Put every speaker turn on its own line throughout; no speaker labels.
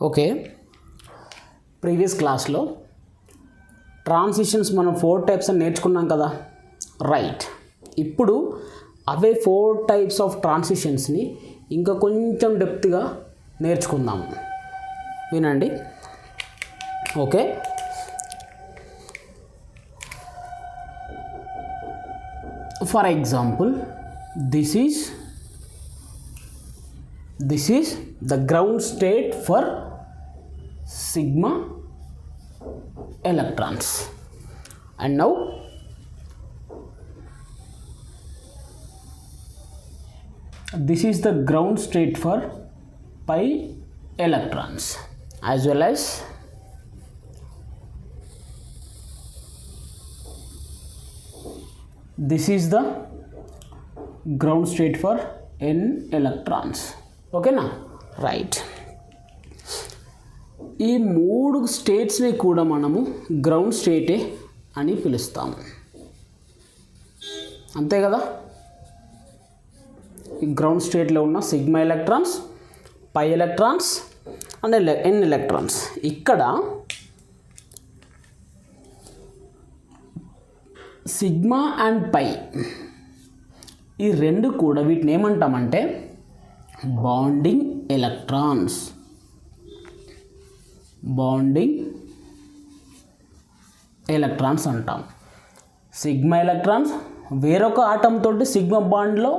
Okay, previous క్లాస్లో transitions మనం 4 types అని నేర్చుకున్నాం కదా. రైట్, ఇప్పుడు అవే 4 టైప్స్ ఆఫ్ ట్రాన్సిషన్స్ని ఇంకా కొంచెం డెప్త్గా నేర్చుకుందాం. వినండి. Okay, for example this is the ground state for sigma electrons, and now this is the ground state for pi electrons, as well as this is the ground state for n electrons. ఓకేనా? Right, ఈ 3 స్టేట్స్ని కూడా మనము ground స్టేటే అని పిలుస్తాము. అంతే కదా. ఈ ground స్టేట్లో ఉన్న sigma electrons, pi electrons and n electrons. ఇక్కడ సిగ్మా అండ్ పై ఈ రెండు కూడా వీటిని ఏమంటామంటే బాండింగ్ ఎలక్ట్రాన్స్. బాండింగ్ ఎలక్ట్రాన్స్ అంటాం. సిగ్మా ఎలక్ట్రాన్స్ వేరొక ఆటం తోటి సిగ్మా బాండ్లో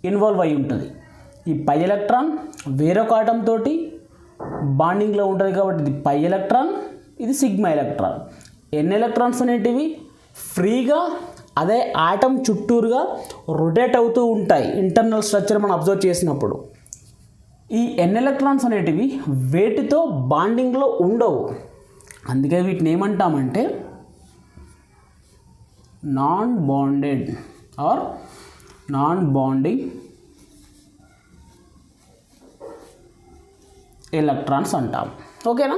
ఇన్వాల్వ్ అయి ఉంటుంది. ఈ పై ఎలక్ట్రాన్ వేరొక ఆటం తోటి బాండింగ్లో ఉంటుంది కాబట్టి ఇది పై ఎలక్ట్రాన్, ఇది సిగ్మా ఎలక్ట్రాన్. ఎన్ ఎలక్ట్రాన్స్ అనేటివి ఫ్రీగా అదే ఆటం చుట్టూరుగా రొటేట్ అవుతూ ఉంటాయి. ఇంటర్నల్ స్ట్రక్చర్ మనం అబ్జర్వ్ చేసినప్పుడు ఈ ఎన్ ఎలక్ట్రాన్స్ అనేటివి వేటితో బాండింగ్లో ఉండవు. అందుకే వీటిని ఏమంటామంటే non bonded or non bonding electrons అంటాం. ఓకేనా?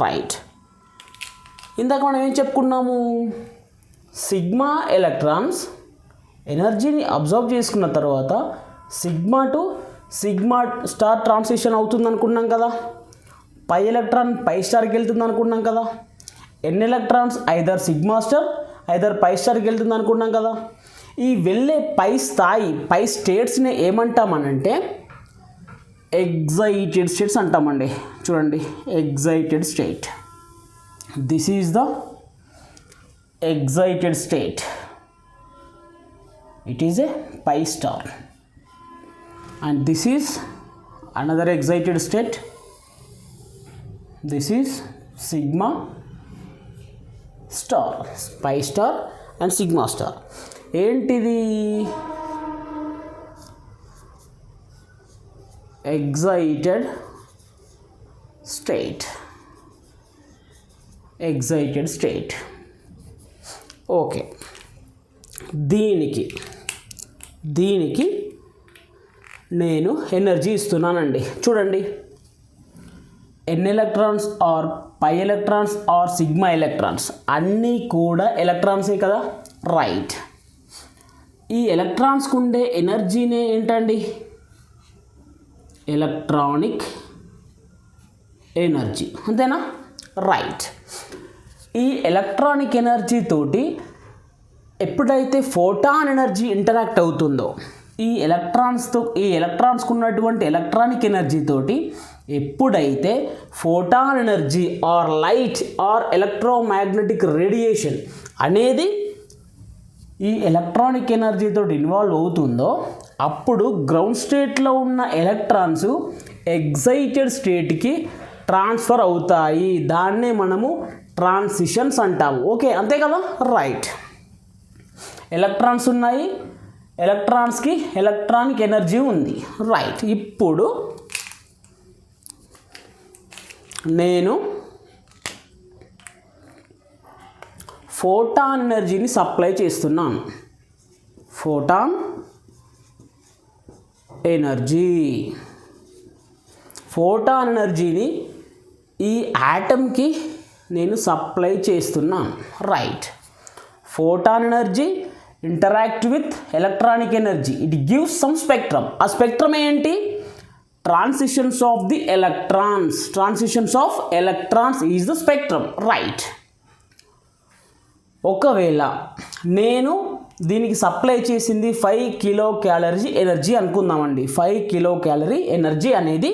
రైట్, ఇందాక మనం ఏం చెప్పుకున్నాము? సిగ్మా ఎలక్ట్రాన్స్ ఎనర్జీని అబ్జర్వ్ చేసుకున్న తర్వాత sigma to sigma star transition అవుతుంది అనుకున్నాం కదా. పై ఎలక్ట్రాన్ పై స్టార్కి వెళ్తుంది అనుకున్నాం కదా. N electrons either sigma star either pi స్టార్కి వెళ్తుంది అనుకున్నాం కదా. ఈ వెళ్ళే పై స్థాయి పై స్టేట్స్ని ఏమంటామనంటే ఎగ్జైటెడ్ స్టేట్స్ అంటామండి. చూడండి, excited state. This is the excited state. It is a pi star, and this is another excited state. This is sigma star, pi star and sigma star. ఏంటిది? excited state. excited state. Okay, దీనికి నేను energy ఇస్తున్నానండి. చూడండి, N electrons or pi electrons or sigma electrons అన్నీ కూడా ఎలక్ట్రాన్సే కదా. Right, ఈ ఎలక్ట్రాన్స్కి ఉండే ఎనర్జీనే ఏంటండి? Electronic energy. అంతేనా? రైట్, ఈ ఎలక్ట్రానిక్ ఎనర్జీ తోటి ఎప్పుడైతే ఫోటాన్ ఎనర్జీ ఇంటరాక్ట్ అవుతుందో ఈ ఎలక్ట్రాన్స్కి ఉన్నటువంటి ఎలక్ట్రానిక్ ఎనర్జీ తోటి ఎప్పుడైతే photon energy or light or electromagnetic radiation అనేది ఈ ఎలక్ట్రానిక్ ఎనర్జీ తోటి ఇన్వాల్వ్ అవుతుందో అప్పుడు గ్రౌండ్ స్టేట్లో ఉన్న ఎలక్ట్రాన్స్ ఎగ్జైటెడ్ స్టేట్కి ట్రాన్స్ఫర్ అవుతాయి. దాన్నే మనము ట్రాన్సిషన్స్ అంటాము. ఓకే, అంతే కదా. రైట్, ఎలక్ట్రాన్స్ ఉన్నాయి, ఎలక్ట్రాన్స్కి ఎలక్ట్రానిక్ ఎనర్జీ ఉంది. రైట్, ఇప్పుడు నేను ఫోటాన్ ఎనర్జీని సప్లై చేస్తున్నాను. ఫోటాన్ ఎనర్జీ, ఫోటాన్ ఎనర్జీని ఈ యాటమ్కి నేను సప్లై చేస్తున్నాను. Right, photon energy interact with electronic energy, it gives some spectrum. ఆ స్పెక్ట్రమ్ ఏంటి? Transitions of the electrons. Transitions of electrons is the spectrum. Right. ఒకవేళ నేను దీనికి సప్లై చేసింది 5 కిలో క్యాలరీ ఎనర్జీ అనుకుందామండి. 5 కిలో క్యాలరీ ఎనర్జీ అనేది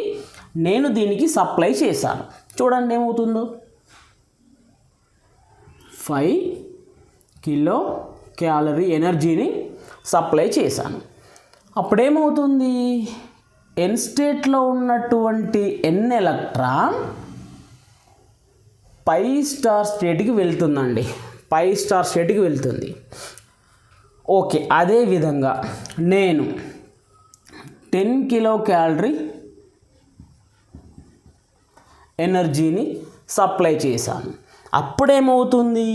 నేను దీనికి సప్లై చేశాను. చూడండి ఏమవుతుందో. 5 కిలో క్యాలరీ ఎనర్జీని సప్లై చేశాను. అప్పుడేమవుతుంది, ఎన్ స్టేట్లో ఉన్నటువంటి ఎన్ ఎలక్ట్రాన్ పై స్టార్ స్టేట్కి వెళ్తుందండి. పై స్టార్ స్టేట్కి వెళ్తుంది. ఓకే, అదేవిధంగా నేను 10 కిలో క్యాలరీ ఎనర్జీని సప్లై చేశాను. అప్పుడేమవుతుంది,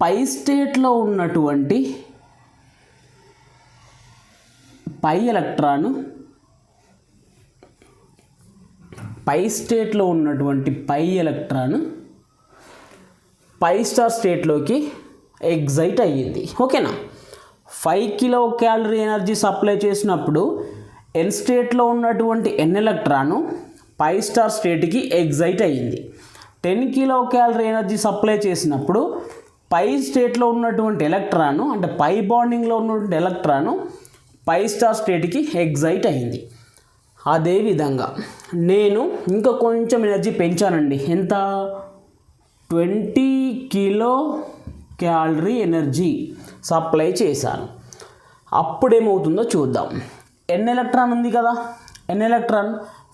పై స్టేట్లో ఉన్నటువంటి పై ఎలక్ట్రాను పై స్టేట్లో ఉన్నటువంటి పై ఎలక్ట్రాను పై స్టార్ స్టేట్లోకి ఎగ్జైట్ అయ్యింది. ఓకేనా. 5 కిలో క్యాలరీ ఎనర్జీ సప్లై చేసినప్పుడు ఎన్ స్టేట్లో ఉన్నటువంటి ఎన్ ఎలక్ట్రాను పై స్టార్ స్టేట్కి ఎగ్జైట్ అయ్యింది. 10 కిలో క్యాలరీ ఎనర్జీ సప్లై చేసినప్పుడు పై స్టేట్లో ఉన్నటువంటి ఎలక్ట్రాను, అంటే పై బాండింగ్లో ఉన్నటువంటి ఎలక్ట్రాను పై స్టార్ స్టేట్కి ఎగ్జైట్ అయ్యింది. అదేవిధంగా నేను ఇంకా కొంచెం ఎనర్జీ పెంచానండి. ఎంత? 20 కిలో క్యాలరీ ఎనర్జీ సప్లై చేశాను. అప్పుడేమవుతుందో చూద్దాం. ఎన్ ఎలక్ట్రాన్ ఉంది కదా, ఎన్ ఎలక్ట్రాన్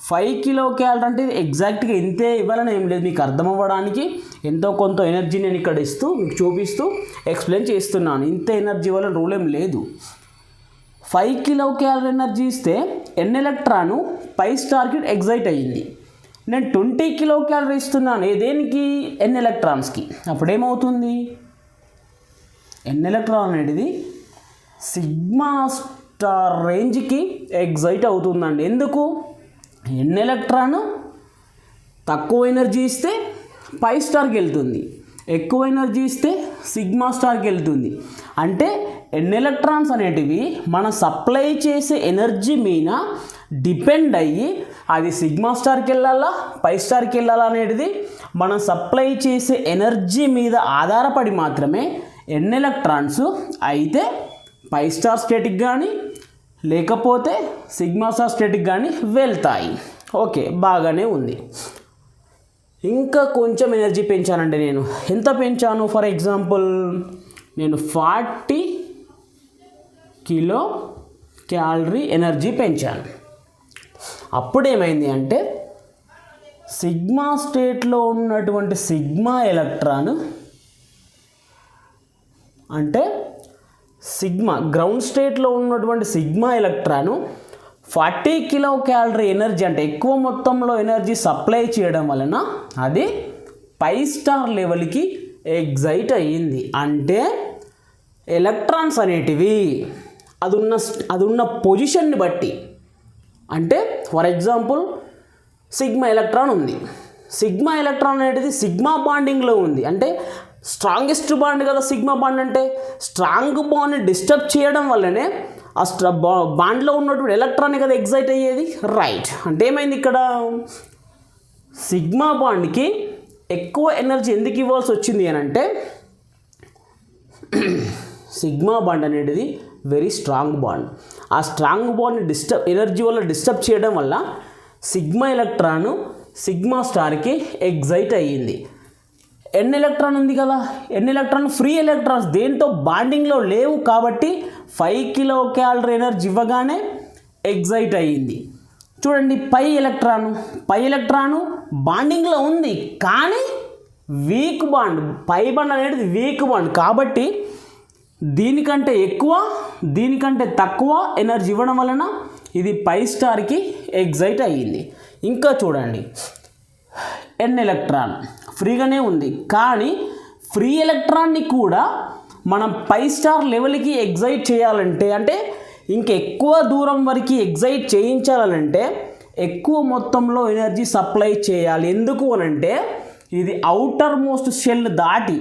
5 కిలో క్యాలరీ అంటే ఎగ్జాక్ట్గా ఇంతే ఇవ్వాలని ఏం లేదు, మీకు అర్థం అవ్వడానికి ఎంతో కొంత ఎనర్జీ నేను ఇక్కడ ఇస్తూ మీకు చూపిస్తూ ఎక్స్ప్లెయిన్ చేస్తున్నాను. ఇంత ఎనర్జీ వల్ల రూల్ ఏం లేదు. 5 కిలో క్యాలరీ ఎనర్జీ ఇస్తే ఎన్ ఎలక్ట్రాను పై స్టార్కి ఎగ్జైట్ అయ్యింది. నేను 20 కిలో క్యాలరీ ఇస్తున్నాను. దేనికి? ఎన్ ఎలక్ట్రాన్స్కి. అప్పుడేమవుతుంది, ఎన్ ఎలక్ట్రాన్ అనేది సిగ్మా స్టార్ రేంజ్కి ఎగ్జైట్ అవుతుందండి. ఎందుకు? ఎన్ ఎలక్ట్రాన్ తక్కువ ఎనర్జీ ఇస్తే పై స్టార్కి వెళ్తుంది, ఎక్కువ ఎనర్జీ ఇస్తే సిగ్మా స్టార్కి వెళ్తుంది. అంటే ఎన్ ఎలక్ట్రాన్స్ అనేటివి మన సప్లై చేసే ఎనర్జీ మీద డిపెండ్ అయ్యి అది సిగ్మా స్టార్కి వెళ్ళాలా పై స్టార్కి వెళ్ళాలా అనేది మనం సప్లై చేసే ఎనర్జీ మీద ఆధారపడి మాత్రమే ఎన్ ఎలక్ట్రాన్స్ అయితే పై స్టార్ స్టేట్కి కానీ లేకపోతే సిగ్మా స్టార్ స్టేట్కి కానీ వెళ్తాయి. ఓకే, బాగానే ఉంది. ఇంకా కొంచెం ఎనర్జీ పెంచానండి నేను. ఎంత పెంచాను? ఫర్ ఎగ్జాంపుల్ నేను 40 కిలో క్యాలరీ ఎనర్జీ పెంచాను. అప్పుడేమైంది అంటే సిగ్మా స్టేట్లో ఉన్నటువంటి సిగ్మా ఎలక్ట్రాన్, అంటే సిగ్మా గ్రౌండ్ స్టేట్లో ఉన్నటువంటి sigma electron 40 kilo calorie energy అంటే ఎక్కువ మొత్తంలో ఎనర్జీ సప్లై చేయడం వలన అది పై స్టార్ లెవెల్కి ఎగ్జైట్ అయ్యింది. అంటే ఎలక్ట్రాన్స్ అనేటివి అది ఉన్న పొజిషన్ని బట్టి, అంటే ఫర్ ఎగ్జాంపుల్ సిగ్మా ఎలక్ట్రాన్ ఉంది. సిగ్మా ఎలక్ట్రాన్ అనేది సిగ్మా బాండింగ్లో ఉంది. అంటే స్ట్రాంగెస్ట్ బాండ్ కదా సిగ్మా బాండ్ అంటే. స్ట్రాంగ్ బాండ్ని డిస్టర్బ్ చేయడం వల్లనే ఆ బాండ్లో ఉన్నటువంటి ఎలక్ట్రాన్ కదా ఎగ్జైట్ అయ్యేది. రైట్. అంటే ఏమైంది ఇక్కడ, సిగ్మా బాండ్కి ఎక్కువ ఎనర్జీ ఎందుకు ఇవ్వాల్సి వచ్చింది అని అంటే సిగ్మా బాండ్ అనేది వెరీ స్ట్రాంగ్ బాండ్. ఆ స్ట్రాంగ్ బాండ్ని ఎనర్జీ వల్ల డిస్టర్బ్ చేయడం వల్ల సిగ్మా ఎలక్ట్రాను సిగ్మా స్టార్కి ఎగ్జైట్ అయ్యింది. ఎన్ ఎలక్ట్రాన్ ఉంది కదా, ఎన్ ఎలక్ట్రాన్ ఫ్రీ ఎలక్ట్రాన్స్ దేంతో బాండింగ్లో లేవు కాబట్టి 5 కిలో క్యాలరీ ఎనర్జీ ఇవ్వగానే ఎగ్జైట్ అయ్యింది. చూడండి, పై ఎలక్ట్రాను బాండింగ్లో ఉంది కానీ వీక్ బాండ్. పై బాండ్ అనేది వీక్ బాండ్ కాబట్టి దీనికంటే ఎక్కువ దీనికంటే తక్కువ ఎనర్జీ ఇవ్వడం వలన ఇది పై స్టార్కి ఎగ్జైట్ అయ్యింది. ఇంకా చూడండి, ఎన్ ఎలక్ట్రాన్ ఫ్రీగానే ఉంది కానీ ఫ్రీ ఎలక్ట్రాన్ని కూడా మనం పై స్టార్ లెవెల్కి ఎగ్జైట్ చేయాలంటే, అంటే ఇంకెక్కువ దూరం వరకు ఎగ్జైట్ చేయించాలంటే ఎక్కువ మొత్తంలో ఎనర్జీ సప్లై చేయాలి. ఎందుకు అనంటే ఇది అవుటర్ మోస్ట్ షెల్ దాటి,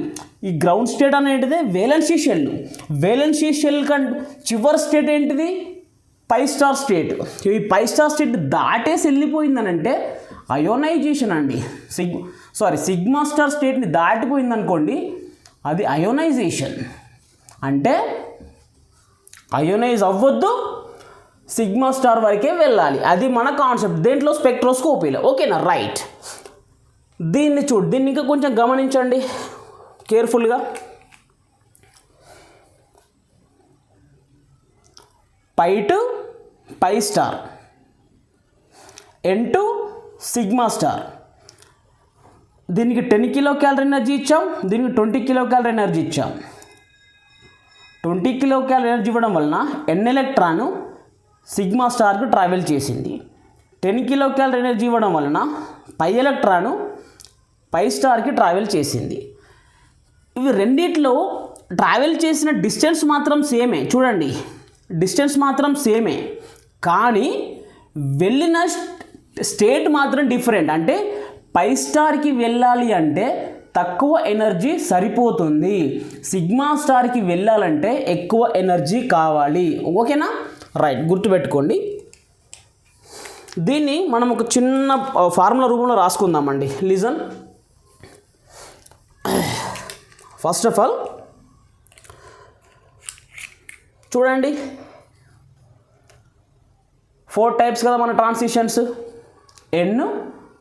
ఈ గ్రౌండ్ స్టేట్ అనేది వేలెన్సీ షెల్. వేలెన్సీ షెల్ కంటే చివరి స్టేట్ ఏంటిది? Pi star state. ఈ పై స్టార్ స్టేట్ దాటేసి వెళ్ళిపోయిందనంటే అయోనైజేషన్ అండి. సిగ్మా స్టార్ స్టేట్ని దాటిపోయిందనుకోండి అది అయోనైజేషన్. అంటే అయోనైజ్ అవ్వద్దు, సిగ్మా స్టార్ వరకే వెళ్ళాలి. అది మన కాన్సెప్ట్ దేంట్లో, స్పెక్ట్రోస్కోపీలో. ఓకేనా, రైట్. దీన్ని ఇంకా కొంచెం గమనించండి కేర్ఫుల్గా. Pi to pi star, N to sigma star. దీనికి 10 కిలో క్యాలరీ ఎనర్జీ ఇచ్చాం, దీనికి 20 కిలో క్యాలరీ ఎనర్జీ ఇచ్చాం. 20 కిలో క్యాలరీ ఎనర్జీ ఇవ్వడం వలన ఎన్ ఎలక్ట్రాను సిగ్మా స్టార్కు ట్రావెల్ చేసింది. 10 కిలో క్యాలరీ ఎనర్జీ ఇవ్వడం వలన పై ఎలక్ట్రాను పై స్టార్కి ట్రావెల్ చేసింది. ఇవి రెండిట్లో ట్రావెల్ చేసిన డిస్టెన్స్ మాత్రం సేమే. చూడండి, డిస్టెన్స్ మాత్రం సేమే, కానీ వెళ్ళిన స్టేట్ మాత్రం డిఫరెంట్. అంటే పై స్టార్కి వెళ్ళాలి అంటే తక్కువ ఎనర్జీ సరిపోతుంది, సిగ్మా స్టార్కి వెళ్ళాలంటే ఎక్కువ ఎనర్జీ కావాలి. ఓకేనా, రైట్, గుర్తుపెట్టుకోండి. దీన్ని మనం ఒక చిన్న ఫార్ములా రూపంలో రాసుకుందామండి. లిజన్. ఫస్ట్ ఆఫ్ ఆల్ చూడండి, 4 టైప్స్ కదా మన ట్రాన్సిషన్స్. ఎన్,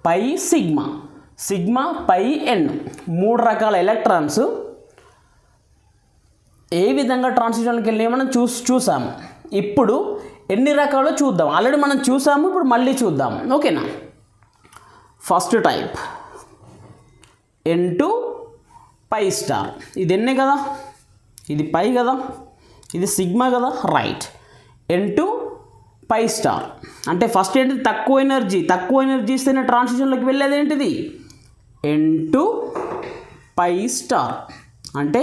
పై, సిగ్మా, సిగ్మా, పై, ఎన్. 3 రకాల ఎలక్ట్రాన్స్ ఏ విధంగా ట్రాన్సిషన్కి వెళ్ళి మనం చూసాము. ఇప్పుడు ఎన్ని రకాలో చూద్దాం. ఆల్రెడీ మనం చూసాము, ఇప్పుడు మళ్ళీ చూద్దాం. ఓకేనా. First type n to pi star. ఇది ఎన్నే కదా, ఇది పై కదా, ఇది సిగ్మా కదా, right. N to pi star అంటే ఫస్ట్ ఏంటిది, తక్కువ ఎనర్జీ ఇస్తేనే ట్రాన్సిషన్లోకి వెళ్ళేది ఏంటిది, ఎన్ టు పై స్టార్. అంటే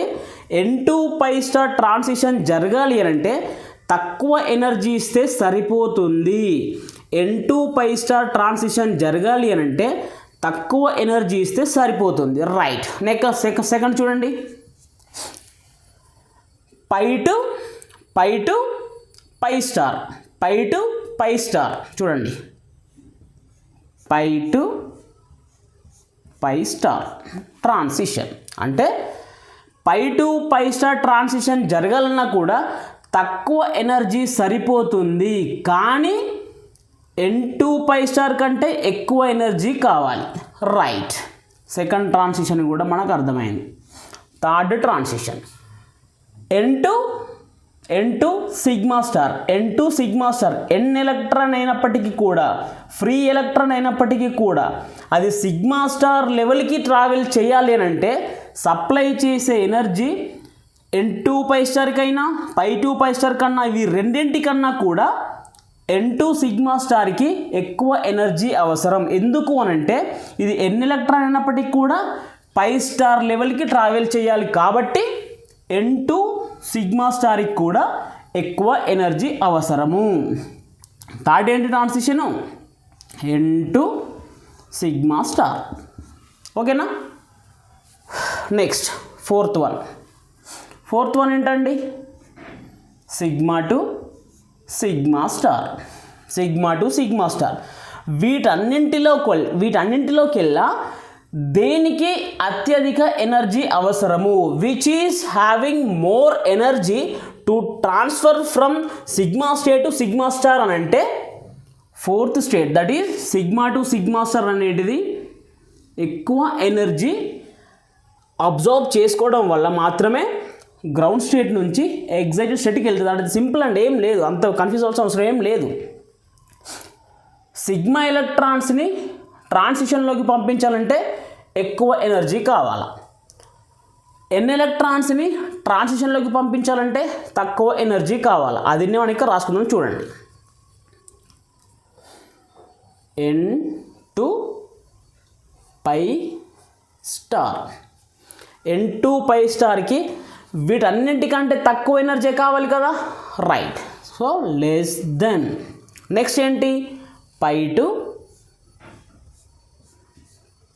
n to pi star transition జరగాలి అని అంటే తక్కువ ఎనర్జీ ఇస్తే సరిపోతుంది. N to pi star transition జరగాలి అని అంటే తక్కువ ఎనర్జీ ఇస్తే సరిపోతుంది, రైట్. నెక్స్ట్ సెకండ్ చూడండి, pi to pi star, pi to pi star. చూడండి, pi to pi star transition అంటే pi to pi star transition జరగాలన్నా కూడా తక్కువ ఎనర్జీ సరిపోతుంది, కానీ ఎన్ టు పై స్టార్ కంటే ఎక్కువ ఎనర్జీ కావాలి, రైట్. సెకండ్ ట్రాన్సిషన్ కూడా మనకు అర్థమైంది. Third transition n to sigma star. N electron అయినప్పటికీ కూడా, ఫ్రీ ఎలక్ట్రాన్ అయినప్పటికీ కూడా అది సిగ్మా స్టార్ లెవెల్కి ట్రావెల్ చేయాలి అని అంటే సప్లై చేసే ఎనర్జీ ఎన్ టు పై స్టార్కైనా పై టు పై స్టార్ కన్నా, ఇవి రెండింటికన్నా కూడా ఎన్ టు సిగ్మా స్టార్కి ఎక్కువ ఎనర్జీ అవసరం. ఎందుకు అనంటే ఇది ఎన్ ఎలక్ట్రాన్ అయినప్పటికీ కూడా పై స్టార్ లెవెల్కి ట్రావెల్ చేయాలి, కాబట్టి ఎన్ టు సిగ్మా స్టార్కి కూడా ఎక్కువ ఎనర్జీ అవసరము. థర్డ్ ఏంటి ట్రాన్సిషను, ఎన్ టు సిగ్మా స్టార్. ఓకేనా. నెక్స్ట్ ఫోర్త్ వన్ ఏంటండి, సిగ్మా టు సిగ్మా స్టార్. వీటన్నింటిలోకెల్లా దేనికి అత్యధిక ఎనర్జీ అవసరము, which is having more energy to transfer from sigma state to sigma star అని అంటే fourth state, that is sigma to sigma star అనేటిది ఎక్కువ energy observe చేసుకోవడం వల్ల మాత్రమే గ్రౌండ్ స్టేట్ నుంచి ఎగ్జైటెడ్ స్టేట్కి వెళ్తుంది. అంటే సింపుల్ అండ్ ఏం లేదు, అంత కన్ఫ్యూజ్ అవ్వాల్సిన అవసరం ఏం లేదు. సిగ్మా ఎలక్ట్రాన్స్ని ట్రాన్సిషన్లోకి పంపించాలంటే ఎక్కువ ఎనర్జీ కావాలి, ఎన్ ఎలక్ట్రాన్స్ని ట్రాన్సిషన్లోకి పంపించాలంటే తక్కువ ఎనర్జీ కావాలి. అది మనం ఇక్కడ రాసుకుందాం. చూడండి, N to pi star. N to pi స్టార్కి వీటన్నింటికంటే తక్కువ ఎనర్జీ కావాలి కదా, right. So less than. Next ఏంటి, pi to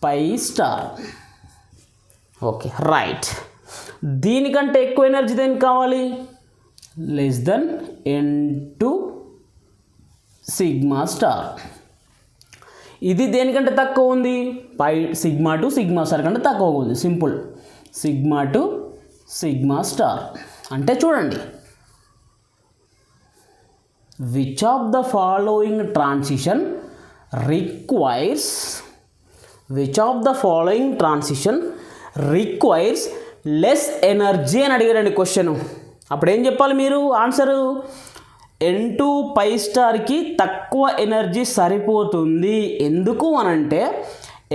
pi star. Okay, right. దీనికంటే ఎక్కువ ఎనర్జీ దేనికి కావాలి, less than N to sigma star. ఇది దేనికంటే తక్కువ ఉంది? సిగ్మా టు సిగ్మా స్టార్ కంటే తక్కువ ఉంది. Simple, sigma to sigma star. అంటే చూడండి, which of the following transition requires less energy అని అడిగారండి క్వశ్చన్. అప్పుడు ఏం చెప్పాలి మీరు ఆన్సరు? N2 పై స్టార్కి తక్కువ ఎనర్జీ సరిపోతుంది. ఎందుకు అనంటే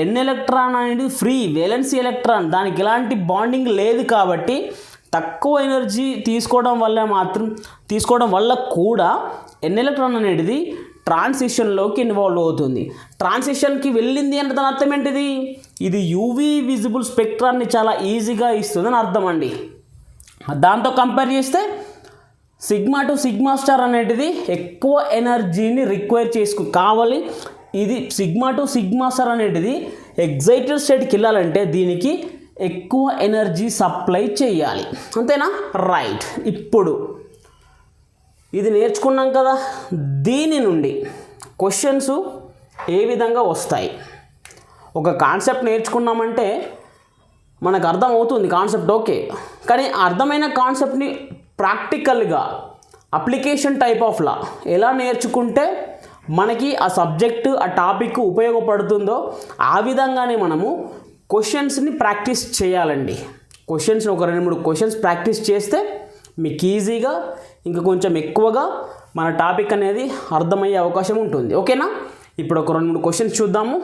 N ఎలక్ట్రాన్ అనేది ఫ్రీ వేలెన్సీ ఎలక్ట్రాన్, దానికి ఎలాంటి బాండింగ్ లేదు కాబట్టి తక్కువ ఎనర్జీ తీసుకోవడం వల్ల కూడా N ఎలక్ట్రాన్ అనేది ట్రాన్సిషన్లోకి ఇన్వాల్వ్ అవుతుంది. ట్రాన్సిషన్కి వెళ్ళింది అంటే దాని అర్థం ఏంటిది? ఇది యూవీ విజిబుల్ స్పెక్ట్రాన్ని చాలా ఈజీగా ఇస్తుందని అర్థం అండి. దాంతో కంపేర్ చేస్తే సిగ్మా టు సిగ్మా స్టార్ అనేది ఎక్కువ ఎనర్జీని రిక్వైర్ కావాలి. ఇది సిగ్మా టు సిగ్మా స్టార్ అనేది ఎగ్జైటెడ్ స్టేట్కి వెళ్ళాలంటే దీనికి ఎక్కువ ఎనర్జీ సప్లై చేయాలి. అంతేనా? రైట్. ఇప్పుడు ఇది నేర్చుకున్నాం కదా, దీని నుండి క్వశ్చన్స్ ఏ విధంగా వస్తాయి? ఒక కాన్సెప్ట్ నేర్చుకున్నామంటే మనకు అర్థమవుతుంది కాన్సెప్ట్, ఓకే. కానీ అర్థమైన కాన్సెప్ట్ని ప్రాక్టికల్గా అప్లికేషన్ టైప్ ఆఫ్ లా ఎలా నేర్చుకుంటే మనకి ఆ సబ్జెక్టు ఆ టాపిక్ ఉపయోగపడుతుందో ఆ విధంగానే మనము క్వశ్చన్స్ని ప్రాక్టీస్ చేయాలండి. క్వశ్చన్స్ ఒక 2-3 క్వశ్చన్స్ ప్రాక్టీస్ చేస్తే మీకు ఈజీగా ఇంకా కొంచెం ఎక్కువగా మన టాపిక్ అనేది అర్థమయ్యే అవకాశం ఉంటుంది. ఓకేనా? ఇప్పుడు ఒక 2-3 క్వశ్చన్స్ చూద్దాము.